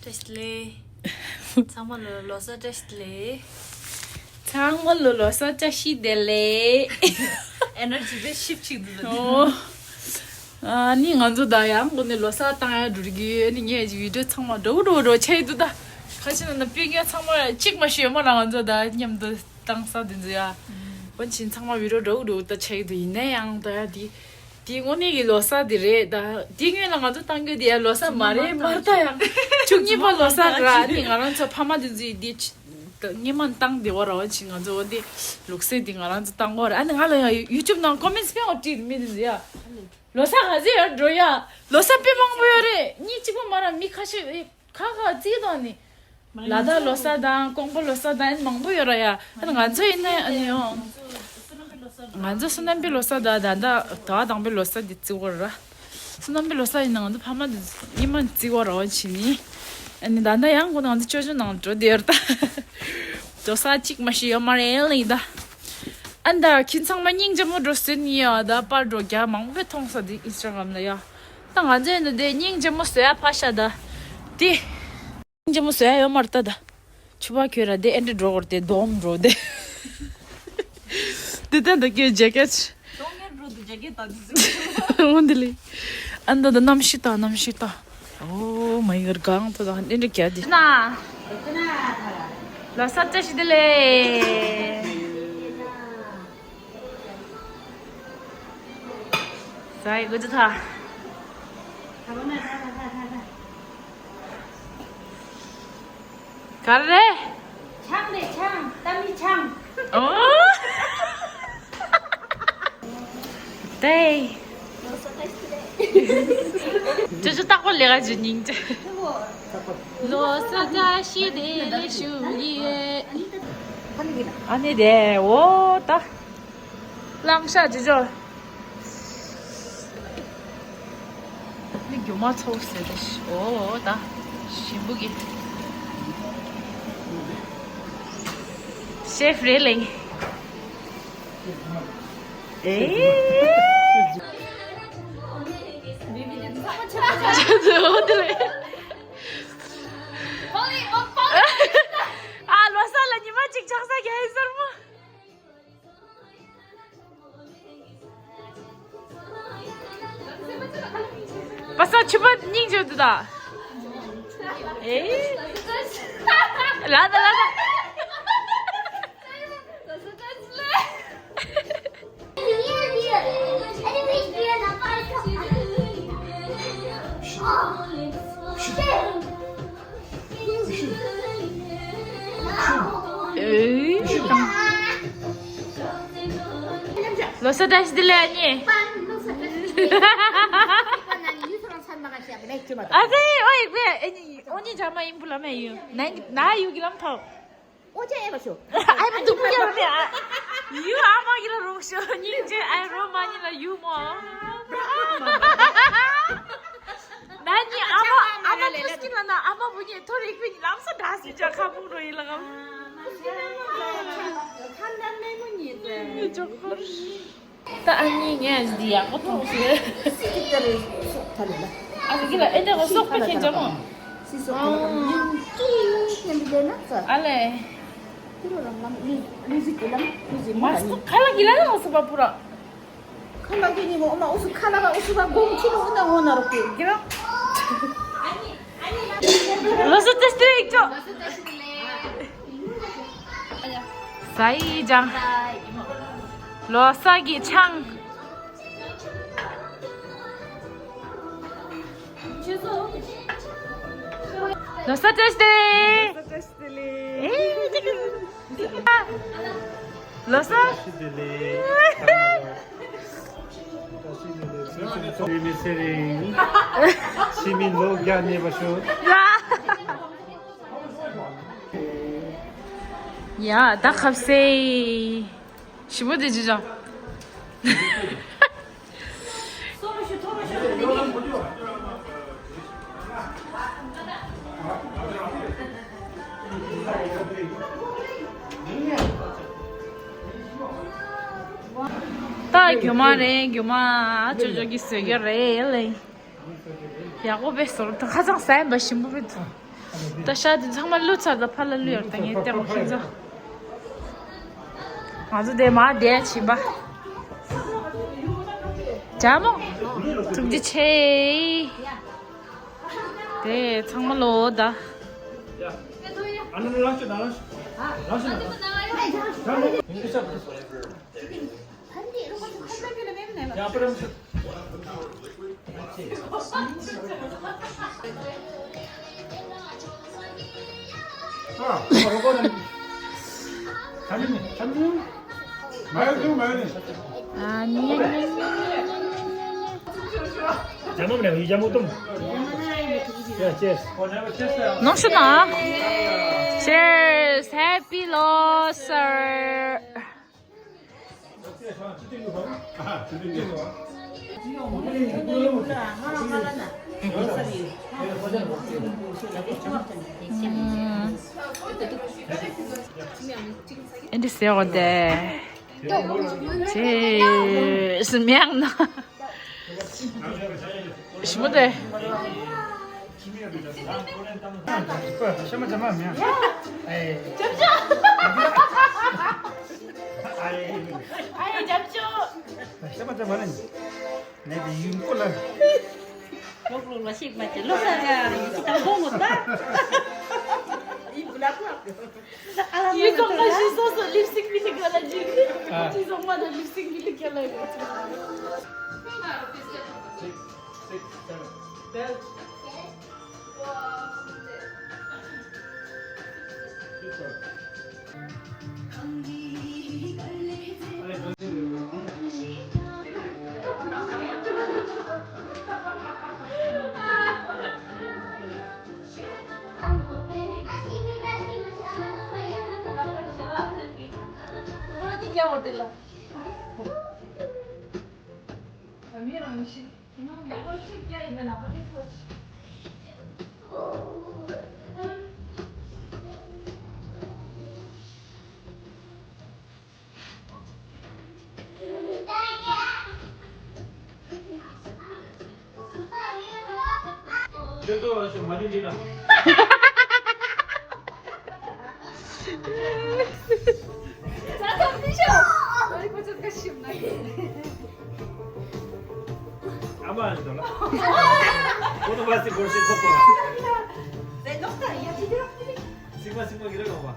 Testle. Samalo losa testle. Samalo losa tashi dele. Energy de shift chigdu. Oh. Ni nganzo da yang gone losa tanga durgi ni nge video changma do cheidu da. Khasina na pigya changma chikma shema la nganzo da nyamdo tangsa dinja. 원친 changma video do da cheidu ine yang da di ngone gi losa dire da dingwe la nganzo tangge dia losa mare marta yang chungni ba losa ga ni ngaran cha phama dinji di niman tang de wara 원친 nganzo di lukse di ngaran tang wara an ngala youtube na comments pe oti mi dinja 로사 가지 로야 로사 빼먹어요래 니 지금 말한 미카시 가가 지도니 라다 로사다 공부 로사다 먹어요라야 하는 앉아 있네 아니요 앉아 순남비 로사다 나다 더 당비 로사 뒤지고라 순남비 로사 있는 건데 파마 이만 지고라 원치니 아니 나나 양고는 앉아 쪼주는 저 되었다 조사 찍 마시 요마레리다 안다 긴상만 닝점으로 드렸으니야 나 빠르게 망베 통사디 인스타그램이야 땅 앉아있는데 닝점 써야 파샤다 디 닝점 써야 요마르다다 추바케라데 엔드 드로거데 돔드로데 데단다 게 재켓 동네로도 재킷 아니지. 온들리 안다다 남시다 오 마이 갓 강도다 이렇게 하지 나 라사짜시들레 자, 이거 좋다. 가래? 창네 창, 땀이 창. 어? 네. 저저 딱 걸려가 주닝자. 로사자 시대의 슈리에. 아니 네. 오, 딱. 랑샤 주죠. 요마 초스데 오, 나 신부기. 셰프 릴링. 에이. 저도 어디래? 아, 로살라 니 마직 장사기 해서뭐. 봤어? 주변 닝저드다. 에이. 라다. 에이. 로사 다시 들래 아니? 아세, 어이 왜? 언니 잠아 임플라메요. 나 여기랑 타. 어제 해봤어. 아이 누구냐면 유 아마기라 롱쇼 닌제 아이 로마니라 유모. 나니 아마 부스킬라나 아마 분이 토리 그니 람사 다스자 카부로 일라가. 한단 메모니에. 저거. 딱 아니냐 디야 고통스레. 시기들을 쏙 달라. 아 그게 애들 쏙 빼ken잖아. 시속 yang 알레. Masuk 칼라 길라나 없어 봐라. kalau gini mau oma usuk kalaga usuba gomchilo una roku. 그럼? 로스 테스트 있죠? 사이장 로사기 창 로스 테스트 로스 시민 로기안에 보셔. 야, 딱 갑세. 15대 주자. 딱 교마래 교마 저기 있어요 레레 야고베서 가장 싼 맛이 뭐부터 다샤딘 정말 루차다 팔랄루요 땅에 땅 신자 아주 대마 대치바 자모 둥지 체 네, 정말 로다. 안으로 나왔죠, 나왔죠. 야, 앞으로 한번 이거는 잠깐만요. 마요네즈. 아니. 잠깐만요. 이 잠옷도. 야, cheers. Non şuna. Cheers. Happy loser. Ini siapa? Cheers. Miang. Semua 잠깐만. 아이 잡죠. 잠깐만. 내가 이거 꼴라. Lúc mà xịt mà chỉ lúc ra thì tao không một bát. 이거 같이 있어서 립스틱 빌리 갈아지고 지성마다 립스틱 빌리 갈아지고 क्या होटल है अमीर मुशी ना वो क्या इधर ना 그래도 좀 많이 되나? 아마 안 되나? 오늘 봤을 때 볼수 있었구나. Để lúc này ya chị được. sigma 이래가 봐.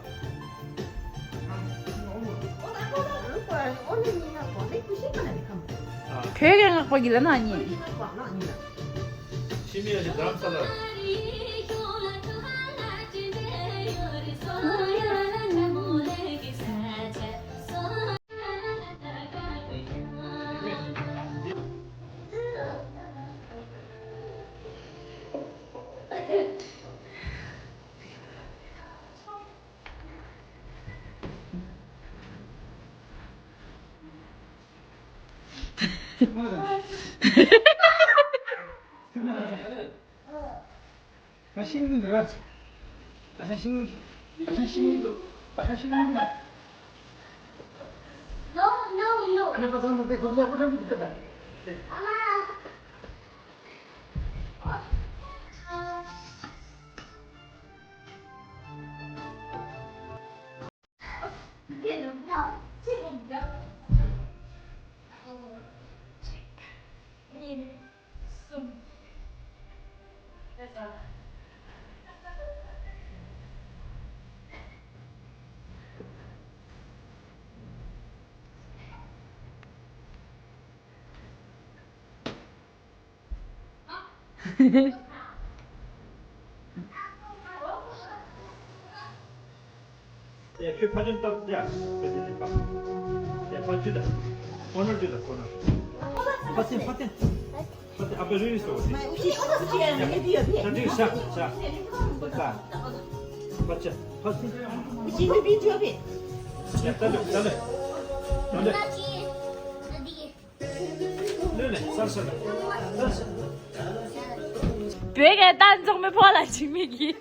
Lúc mà ôn lên như nào có đấy cứ xịt cái này không. 교육을 갖고 있는 아니 Quả nó như nào. 심의하지 드럼 살라. 맛있는 거야. 맛있는 거. No. Ano pa sa mga ko na dito ba? 야, 그 파전 떡, 야, 그지 봐. 야, 파주다. 오늘 주다, 오늘. 파전. 앞에 줄 있어. Mày uchi là cái gì ở thế? 자, 지금 자. 자. 파전. Uchi cái gì chưa biết? 야, 따르. 네네, 살살. 벽에 딴정을 팔아 지미기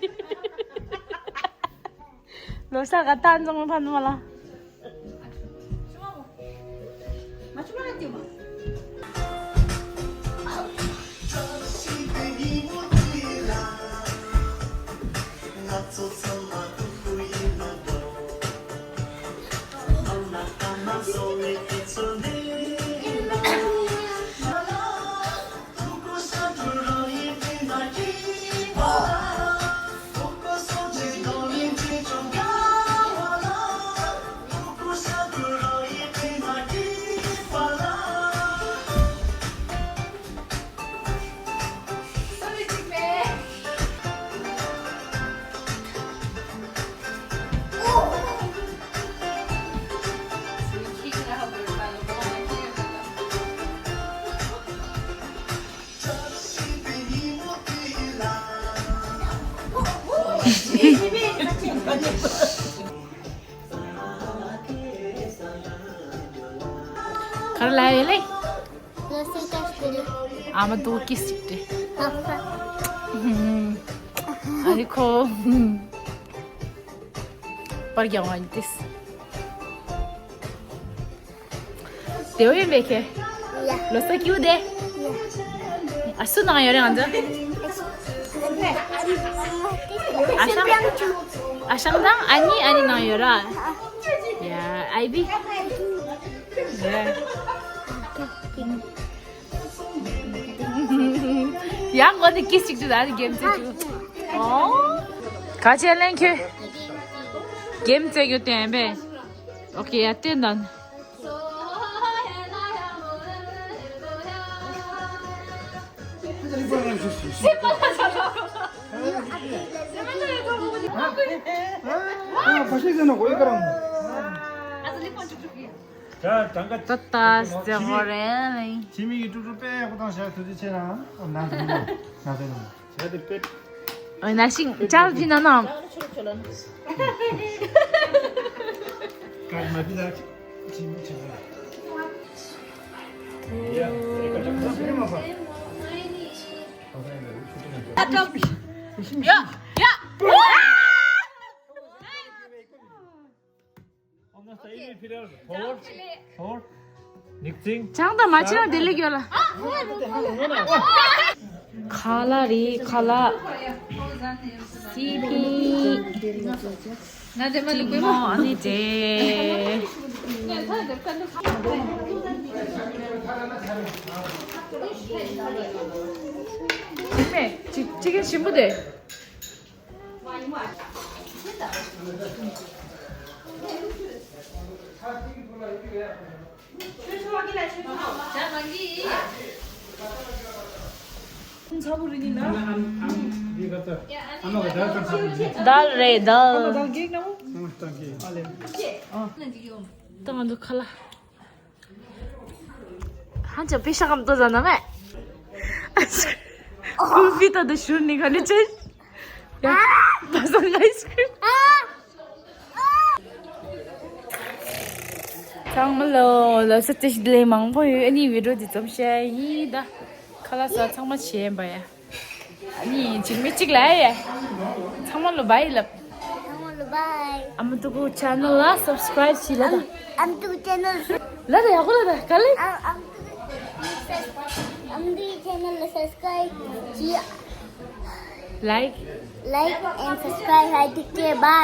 로사가 딴정을 파는 말라 Mà chúng nó là tiểu mà. Karlayle. Nasıl taşları? Ama doğu kesikti. Hafta. Aliko. Bargawantes. Deo yun beke. Ya. Lo sa kiu de. Asu na ngayon anda. Asyangdang ani na yora. Ya, Ivy. Ya. Yang onu kesik tuh dari game tuh. Oh. Kaçelen ki. Game tuh gitu ya be. Oke ya tendan. 파시잖아 거기가랑. 자, 잠깐 Tatas jamorel. 지민이 쭈쭈 빼고 다시 도대체나. 나도. 제가 빼. Ay nasing charge na nam. 가지마 비다. 지민 차. 야, 이거 좀 빼면 봐. Ya, ya. 엄마가 이미 필요해. 볼. 닉팅. Changda machina deli gyola. Kalari kala. CP. Timo ani de. Kime? Chicken shimbu de. Dal re dal. Tangan tuh kalah. Hancur pisah kamu tuh sana me. Kulfi tuh ada shur nih kan itu. Ya, pasang ice cream. Tangmalo, lo setiap delay mangpo ini video di tom shay dah. Kalau saat tangma cie bayar. Ini cingmi cing lah ya. Tangmalo bayar. Bye. Amu tuh channel lah subscribe sih lah. Am tu channel. Lah dah aku lah kali. Am tu channel subscribe. Like. Like and subscribe. Hai, take care. Bye.